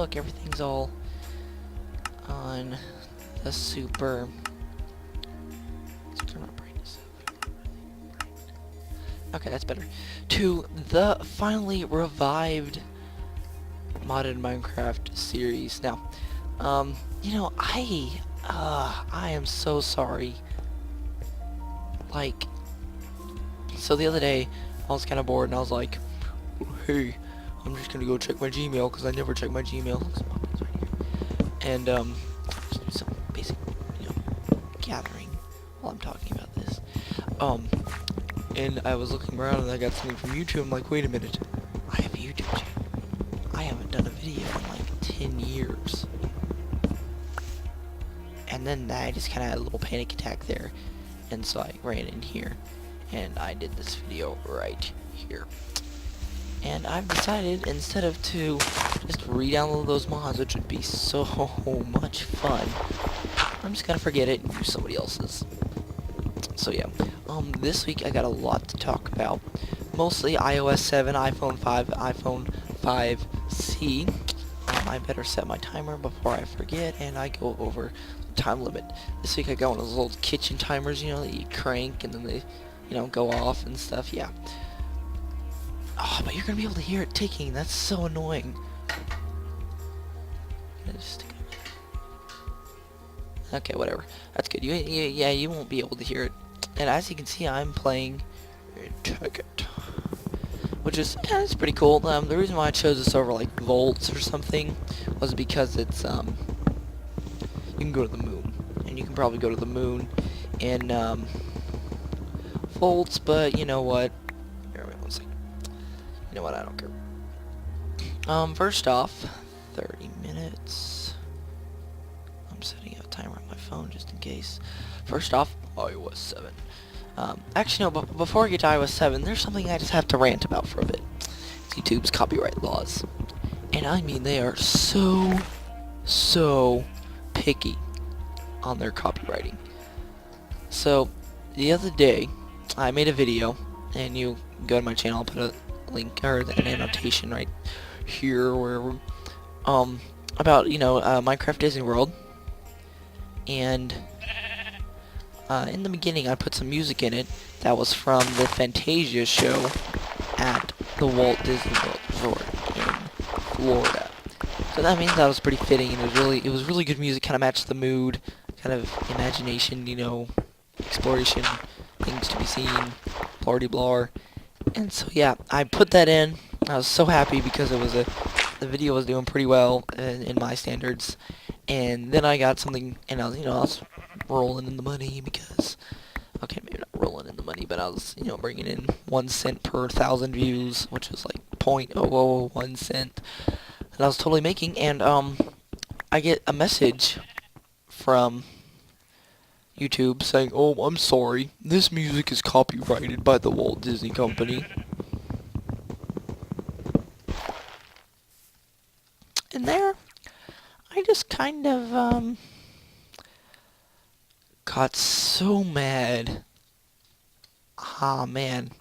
look, everything's all on the super. Let's turn my brightness up. Okay, that's better. To the finally revived modded Minecraft series. Now, you know, I am so sorry. Like, so the other day, I was kind of bored, and I was like, hey, I'm just gonna go check my Gmail, because I never check my Gmail. And, just do some basic, you know, gathering while I'm talking about this. And I was looking around, and I got something from YouTube. I'm like, wait a minute, I have a YouTube channel. I haven't done a video in like 10 years. And then I just kind of had a little panic attack there. And so I ran in here, and I did this video right here. And I've decided, instead of to just re-download those mods, which would be so much fun, I'm just gonna forget it and use somebody else's. So yeah, this week I got a lot to talk about. Mostly iOS 7, iPhone 5, iPhone 5C. I better set my timer before I forget, and I go over the time limit. This week I got one of those little kitchen timers, you know, that you crank and then they, you know, go off and stuff. Yeah. Oh, but you're gonna be able to hear it ticking. That's so annoying. Okay, whatever. That's good. Yeah, you won't be able to hear it. And as you can see, I'm playing Tekkit, which is, yeah, it's pretty cool. The reason why I chose this over like Volts or something was because it's you can go to the moon, and you can probably go to the moon in Volts, but you know what? Here, wait one second. You know what? I don't care. First off, 30 minutes. I'm setting a timer on my phone just in case. First off, iOS 7. Actually, no, but before I get to iOS 7, there's something I just have to rant about for a bit. It's YouTube's copyright laws. And I mean, they are so picky on their copywriting. So, the other day, I made a video, and you go to my channel, I'll put a link, or an annotation right here, where, about, you know, Minecraft Disney World. And in the beginning, I put some music in it that was from the Fantasia show at the Walt Disney World Resort in Florida. So that means that was pretty fitting, and it was really good music. Kind of matched the mood, kind of imagination, you know, exploration, things to be seen, blardy blar. And so yeah, I put that in. I was so happy because it was the video was doing pretty well in my standards. And then I got something, and I was rolling in the money because, okay, maybe not rolling in the money, but I was, you know, bringing in 1 cent per 1,000 views, which was like 0.001 cent that I was totally making. And I get a message from YouTube saying, "Oh, I'm sorry, this music is copyrighted by the Walt Disney Company." And there, I just kind of, got so mad. Ah, man.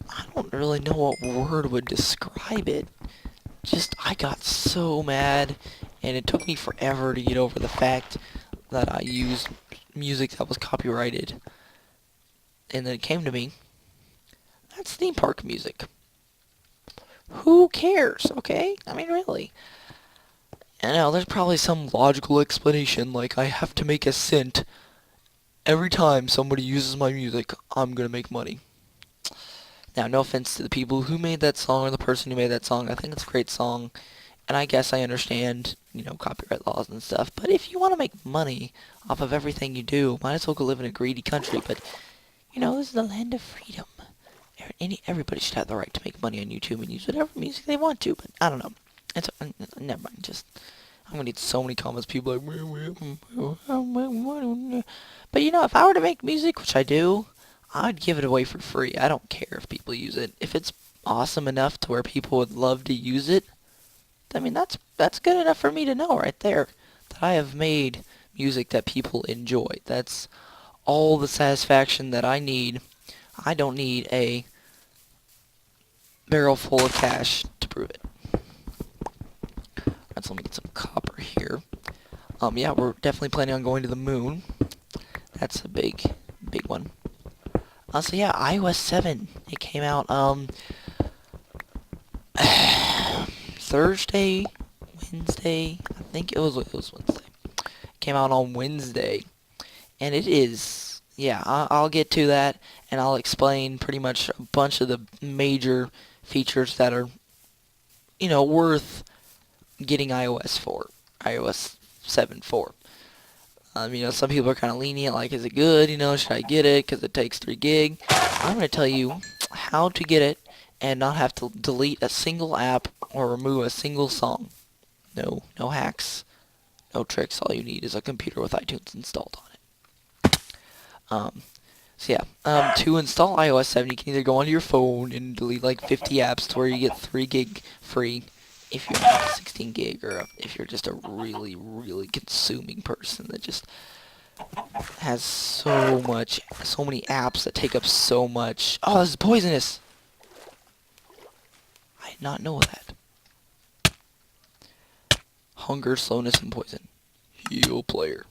I don't really know what word would describe it. Just, I got so mad, and it took me forever to get over the fact that I used music that was copyrighted. And then it came to me, that's theme park music. Who cares, okay? I mean, really. I know, there's probably some logical explanation, like I have to make a cent every time somebody uses my music, I'm gonna make money. Now, no offense to the people who made that song or the person who made that song. I think it's a great song, and I guess I understand, you know, copyright laws and stuff. But if you want to make money off of everything you do, might as well go live in a greedy country. But, you know, this is the land of freedom. Everybody should have the right to make money on YouTube and use whatever music they want to. But I don't know. It's never mind. Just I'm gonna get so many comments. People like, but you know, if I were to make music, which I do, I'd give it away for free. I don't care if people use it. If it's awesome enough to where people would love to use it, I mean, that's good enough for me to know right there that I have made music that people enjoy. That's all the satisfaction that I need. I don't need a barrel full of cash to prove it. Alright, so let me get some copper here. Yeah, we're definitely planning on going to the moon. That's a big one. So yeah, iOS 7. It came out, Thursday, Wednesday. I think it was Wednesday. It came out on Wednesday, and it is. Yeah, I'll get to that, and I'll explain pretty much a bunch of the major features that are, worth getting iOS 7 for. Some people are kind of lenient, like, is it good? Should I get it because it takes 3 gig? I'm going to tell you how to get it and not have to delete a single app or remove a single song. No hacks, no tricks. All you need is a computer with iTunes installed on it. To install iOS 7, you can either go onto your phone and delete like 50 apps to where you get 3 gig free if you're not 16 gig, or if you're just a really, really consuming person that just has so many apps that take up so much. Oh, this is poisonous. I did not know that. Hunger, slowness, and poison. Heal player.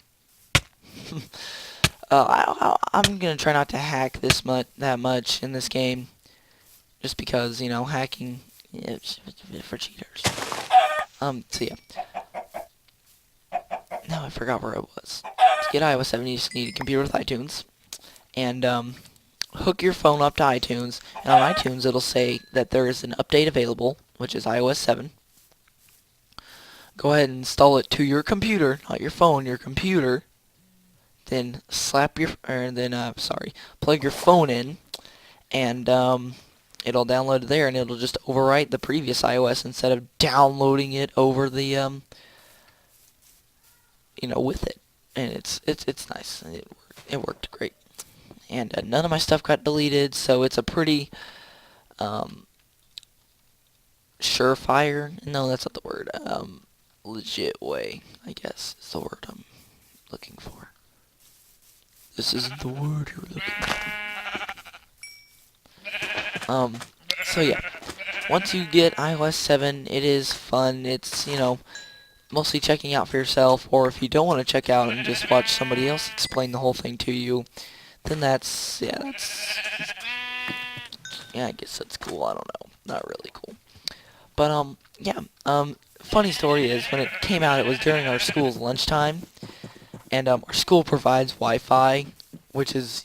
I'm gonna try not to hack that much in this game, just because hacking is for cheaters. So yeah. Now I forgot where I was. To get iOS 7, you just need a computer with iTunes, and hook your phone up to iTunes. And on iTunes, it'll say that there is an update available, which is iOS 7. Go ahead and install it to your computer, not your phone, your computer. Then plug your phone in, and it'll download it there, and it'll just overwrite the previous iOS instead of downloading it over the with it. And it's nice. It worked great, and none of my stuff got deleted, so it's a pretty surefire. No, that's not the word. Legit way, I guess, is the word I'm looking for. This isn't the word you're looking for. So yeah, once you get iOS 7, it is fun. It's, mostly checking out for yourself, or if you don't want to check out and just watch somebody else explain the whole thing to you, then I guess that's cool. I don't know. Not really cool. But, funny story is, when it came out, it was during our school's lunchtime. And our school provides Wi-Fi, which is,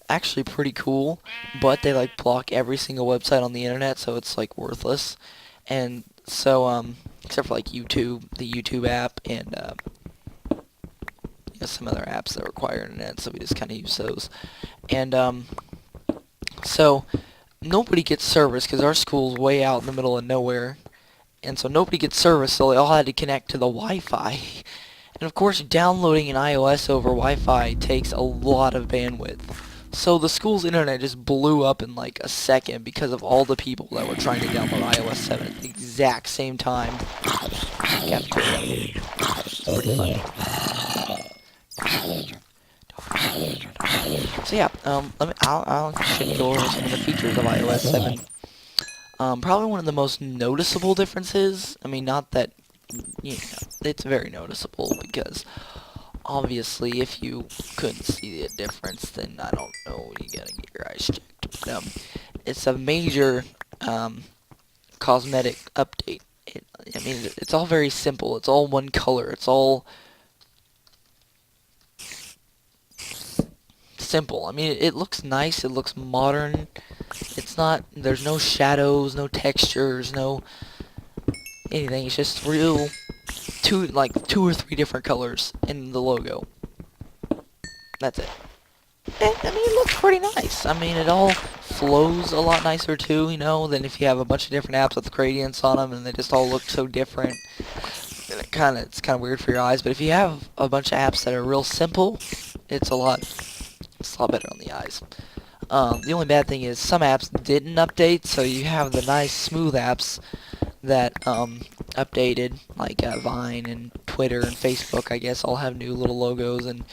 actually pretty cool, but they block every single website on the internet, so it's worthless. And so except for YouTube, the YouTube app, and some other apps that require internet, so we just kind of use those. And so nobody gets service because our school's way out in the middle of nowhere, and so nobody gets service, so they all had to connect to the Wi-Fi. And of course, downloading an iOS over Wi-Fi takes a lot of bandwidth. So the school's internet just blew up in a second because of all the people that were trying to download iOS 7 at the exact same time. So yeah, I'll go over some of the features of iOS 7. Probably one of the most noticeable differences. Not that. It's very noticeable, because obviously if you couldn't see the difference, then I don't know, you gotta get your eyes checked. But, it's a major cosmetic update. It's all very simple. It's all one color. It's all simple. It looks nice. It looks modern. There's no shadows, no textures, no anything. It's just two or three different colors in the logo. That's it. And, it looks pretty nice. It all flows a lot nicer too, than if you have a bunch of different apps with gradients on them and they just all look so different. And it's kind of weird for your eyes. But if you have a bunch of apps that are real simple, it's a lot better on the eyes. The only bad thing is some apps didn't update, so you have the nice smooth apps that updated, like Vine and Twitter and Facebook, I guess, all have new little logos and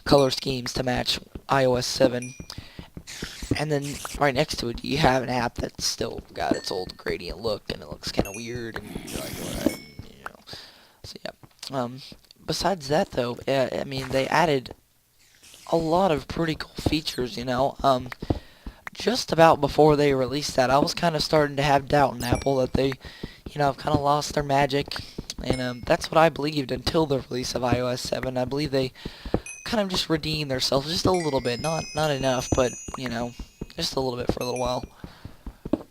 color schemes to match iOS 7. And then right next to it, you have an app that's still got its old gradient look, and it looks kind of weird, and you're like, what? Um, Besides that, though, I mean, they added a lot of pretty cool features, you know. Just about before they released that, I was kind of starting to have doubt in Apple that they, you know, have kind of lost their magic. And that's what I believed until the release of iOS 7. I believe they kind of just redeemed themselves just a little bit. Not enough, but, you know, just a little bit for a little while.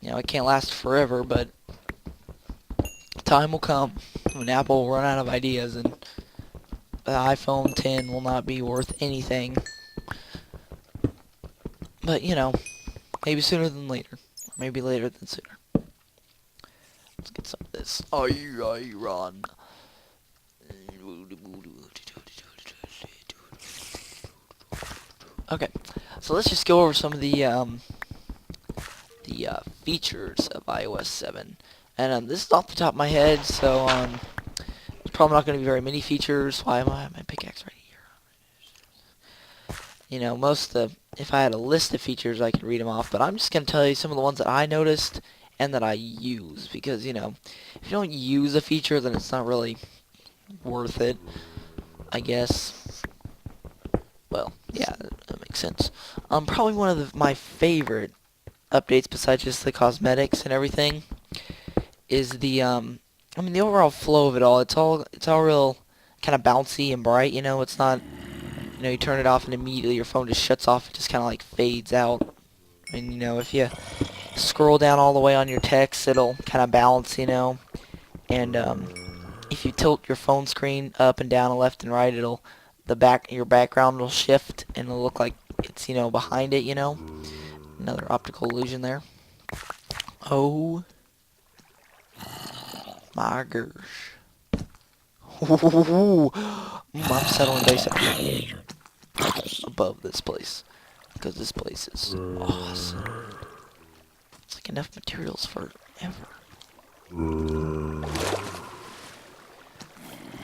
You know, it can't last forever, but time will come when Apple will run out of ideas and the iPhone 10 will not be worth anything. But, you know, maybe sooner than later. Or maybe later than sooner. Let's get some of this. Run. Okay, so let's just go over some of the features of iOS 7. And this is off the top of my head, so there's probably not going to be very many features. Why am I my pickaxe right here? You know, if I had a list of features, I could read them off, but I'm just going to tell you some of the ones that I noticed and that I use, because, you know, if you don't use a feature, then it's not really worth it, I guess. Well, yeah, that makes sense. Probably one of my favorite updates, besides just the cosmetics and everything, is the I mean, the overall flow of it all. It's all real kind of bouncy and bright. You know, it's not, you know, you turn it off and immediately your phone just shuts off. It just kind of like fades out. And you know, if you scroll down all the way on your text, it'll kind of bounce. You know, and if you tilt your phone screen up and down and left and right, your background will shift and it'll look like it's, you know, behind it. You know, another optical illusion there. Oh my gosh. Ooh, I'm settling base up here above this place, because this place is awesome. It's like enough materials for ever.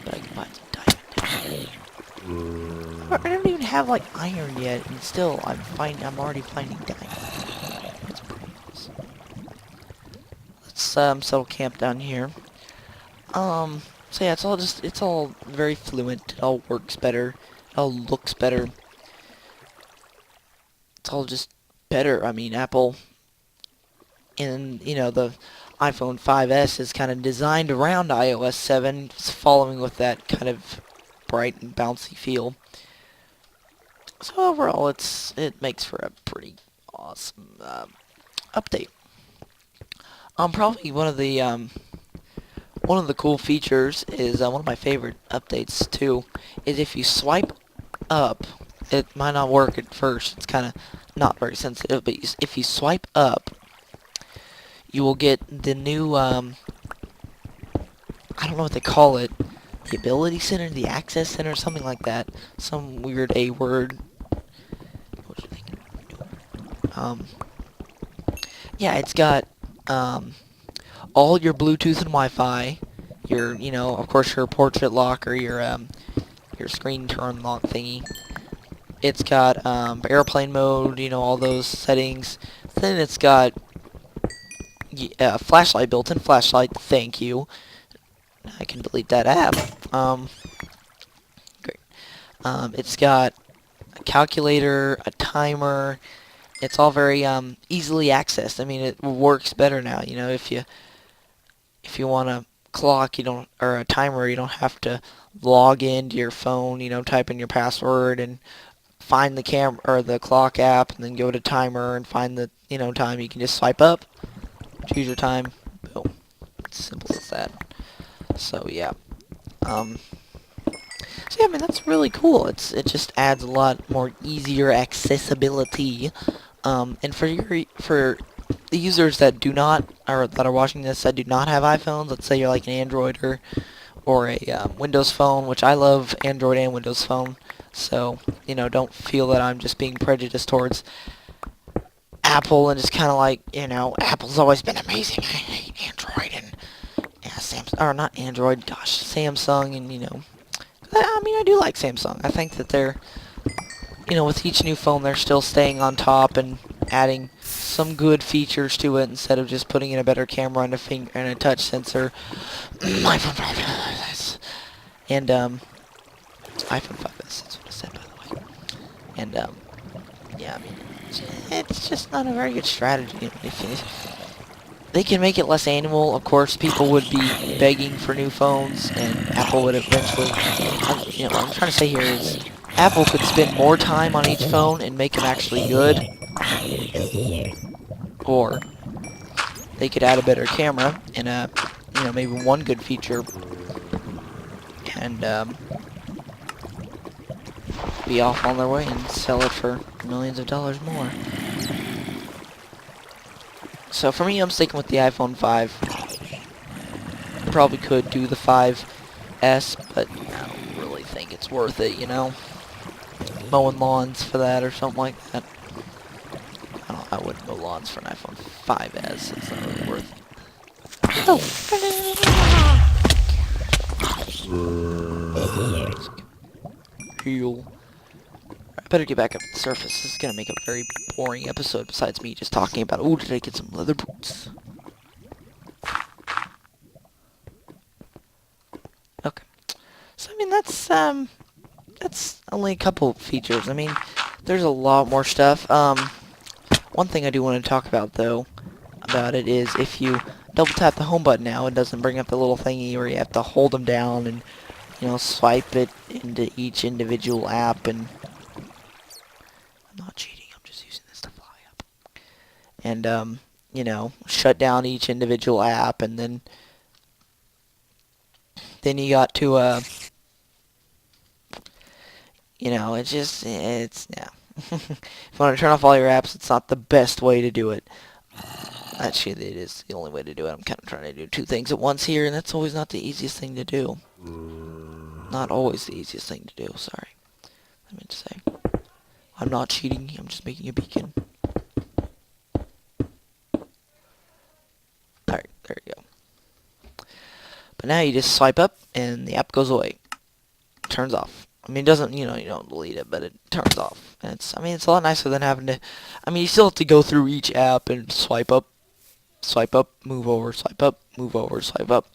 But I can find some diamond. I don't even have like iron yet, and still I'm already finding diamond. That's pretty awesome. Let's settle camp down here. So yeah, it's all very fluent. It all works better. It all looks better. It's all just better. I mean, Apple and, you know, the iPhone 5S is kind of designed around iOS 7, just following with that kind of bright and bouncy feel. So overall, it makes for a pretty awesome update. Probably one of the cool features is one of my favorite updates too. Is if you swipe up, it might not work at first. It's kind of not very sensitive, but if you swipe up, you will get the new I don't know what they call it, the Ability Center, the Access Center, something like that. Some weird A word. What do you think? Yeah, it's got all your Bluetooth and Wi-Fi, your, you know, of course, your portrait lock or your screen turn lock thingy. It's got airplane mode, you know, all those settings. Then it's got flashlight, built-in flashlight. Thank you. I can delete that app. Great. It's got a calculator, a timer. It's all very easily accessed. I mean, it works better now. You know, if you want a clock, or a timer, you don't have to log into your phone. You know, type in your password and find the camera or the clock app, and then go to timer and find the, you know, time. You can just swipe up, choose your time, boom. It's simple as that. So yeah. So yeah, I mean, that's really cool. It just adds a lot more easier accessibility. And for the users that do not, or that are watching this, that do not have iPhones, let's say you're like an Android or a Windows phone, which I love Android and Windows phone. So, you know, don't feel that I'm just being prejudiced towards Apple and just kind of like, you know, Apple's always been amazing. I hate Android and Samsung, or not Android, gosh, Samsung, and, you know, I mean, I do like Samsung. I think that they're, you know, with each new phone, they're still staying on top and adding some good features to it instead of just putting in a better camera and a touch sensor. My phone, And iPhone 5S, that's what I said, by the way. And yeah, I mean, it's just not a very good strategy. If they can make it less annual, of course, people would be begging for new phones, and Apple would eventually, what I'm trying to say here is, Apple could spend more time on each phone and make them actually good, or they could add a better camera and maybe one good feature, and be off on their way and sell it for millions of dollars more. So for me, I'm sticking with the iPhone 5. Probably could do the 5S, but I don't really think it's worth it, Mowing lawns for that or something like that. I wouldn't mow lawns for an iPhone 5S. It's not really worth it. Oh! Heal. I better get back up to the surface. This is gonna make a very boring episode besides me just talking about, oh, did I get some leather boots? Okay. So, I mean, that's only a couple features. I mean, there's a lot more stuff. One thing I do want to talk about, though, about it is if you double tap the home button now, it doesn't bring up the little thingy where you have to hold them down and, swipe it into each individual app, and I'm not cheating, I'm just using this to fly up. And, shut down each individual app, and then you got to, yeah. If you want to turn off all your apps, it's not the best way to do it. Actually, it is the only way to do it. I'm kind of trying to do two things at once here, and that's always not the easiest thing to do. Not always the easiest thing to do, sorry. I meant to say. I'm not cheating, I'm just making a beacon. Alright, there you go. But now you just swipe up, and the app goes away. Turns off. I mean, it doesn't, you don't delete it, but it turns off. And it's a lot nicer than having to, you still have to go through each app and swipe up, move over, swipe up, move over, swipe up,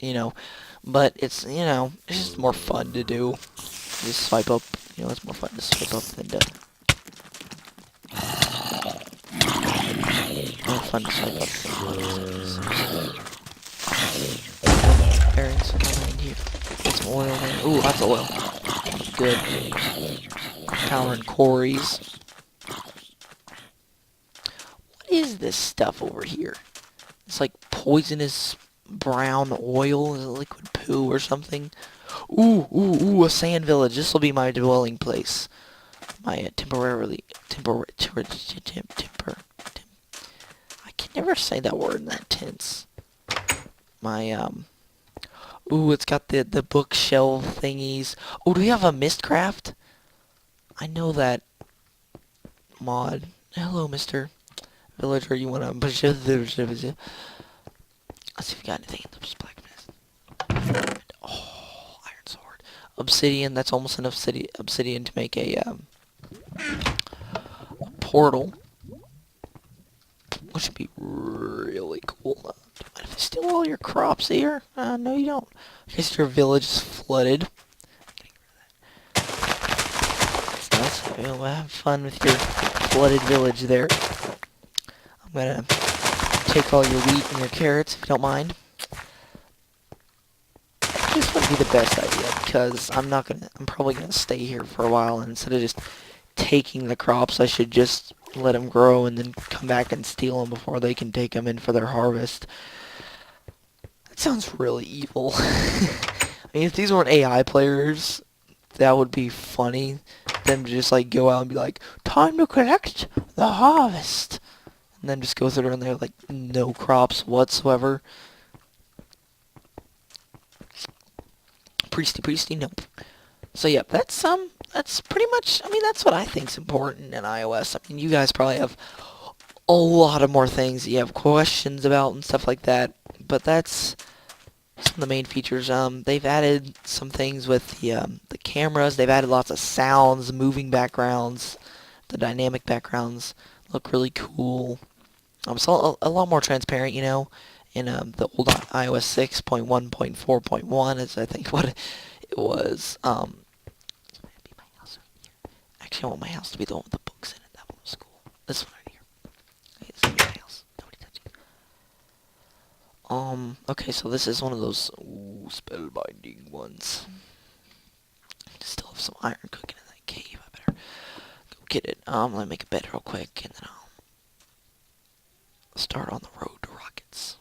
But it's, it's just more fun to do. Just swipe up, it's more fun to swipe up than to, more fun to swipe up than bearings in here. Get some oil there. Ooh, lots of oil. Good. Powering quarries. What is this stuff over here? It's like poisonous brown oil. Is it liquid poo or something? Ooh, a sand village. This will be my dwelling place. My I can never say that word in that tense. My, ooh, it's got the bookshelf thingies. Oh, do we have a Mistcraft? I know that mod. Hello, Mr. Villager. You wanna push it? Let's see if we got anything in the blacksmith. Oh, iron sword. Obsidian. That's almost enough obsidian to make a portal. Which would be really cool. Do you mind if I steal all your crops here? No, you don't. I guess your village is flooded. That's nice. Have fun with your flooded village there. I'm gonna take all your wheat and your carrots, if you don't mind. This would be the best idea, because I'm probably gonna stay here for a while, and instead of just taking the crops, I should just let them grow and then come back and steal them before they can take them in for their harvest. That sounds really evil. I mean, if these weren't AI players, that would be funny. Them to just like go out and be like, time to collect the harvest, and then just go through and they're like no crops whatsoever. Priesty, nope. So yeah, that's pretty much, that's what I think's important in iOS. You guys probably have a lot of more things that you have questions about and stuff like that, but that's some of the main features. They've added some things with the cameras. They've added lots of sounds, moving backgrounds. The dynamic backgrounds look really cool. So a lot more transparent, in the old iOS 6.1.4.1 is I think what It was it'd be my house right here. Actually, I want my house to be the one with the books in it. That one was cool. This one right here. Okay, this is gonna be my house. Nobody touch it. Okay, so this is one of those spellbinding ones. Still have some iron cooking in that cave. I better go get it. Let me make a bed real quick, and then I'll start on the road to rockets.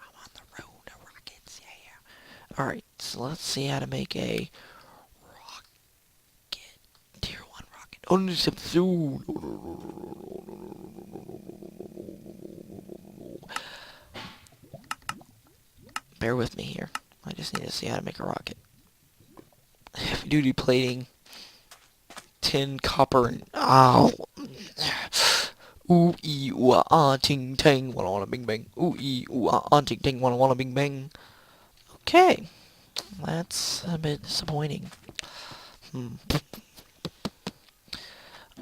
I'm on the road to rockets, yeah. Alright, so let's see how to make a rocket. Tier 1 rocket. Oh, no, bear with me here. I just need to see how to make a rocket. Heavy duty plating, tin, copper, and ow. Ooh ee ooh ah ting tang wanna bing bang. Ooh ee ooh ah ting tang wanna bing bang. Okay, that's a bit disappointing.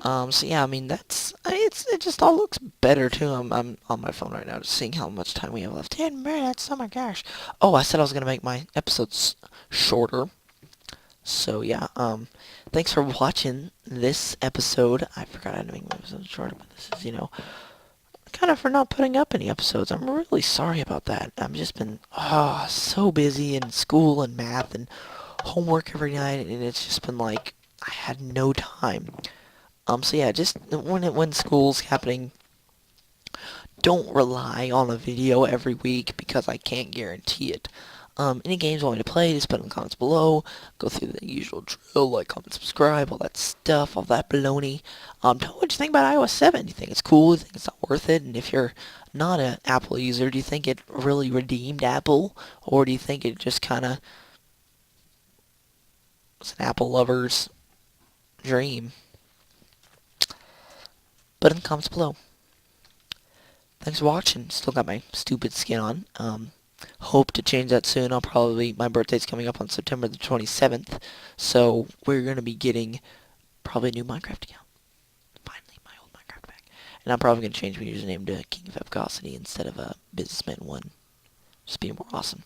So yeah, I mean it just all looks better too. I'm on my phone right now, just seeing how much time we have left. 10 minutes. Oh my gosh. Oh, I said I was gonna make my episodes shorter. So yeah, thanks for watching this episode. I forgot how to make my episodes shorter, but this is, kind of for not putting up any episodes. I'm really sorry about that. I've just been so busy in school and math and homework every night, and it's just been like I had no time. So yeah, just when school's happening, don't rely on a video every week because I can't guarantee it. Any games you want me to play, just put in the comments below. Go through the usual drill, like, comment, subscribe, all that stuff, all that baloney. Tell me what you think about iOS 7. Do you think it's cool? Do you think it's not worth it? And if you're not an Apple user, do you think it really redeemed Apple? Or do you think it just kind of was an Apple lover's dream? Put in the comments below. Thanks for watching. Still got my stupid skin on. Hope to change that soon. My birthday's coming up on September the 27th. So we're going to be getting probably a new Minecraft account. Finally, my old Minecraft back. And I'm probably going to change my username to King of Epicosity instead of Businessman1. Just being more awesome.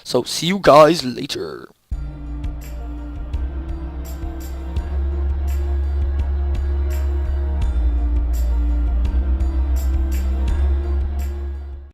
So see you guys later.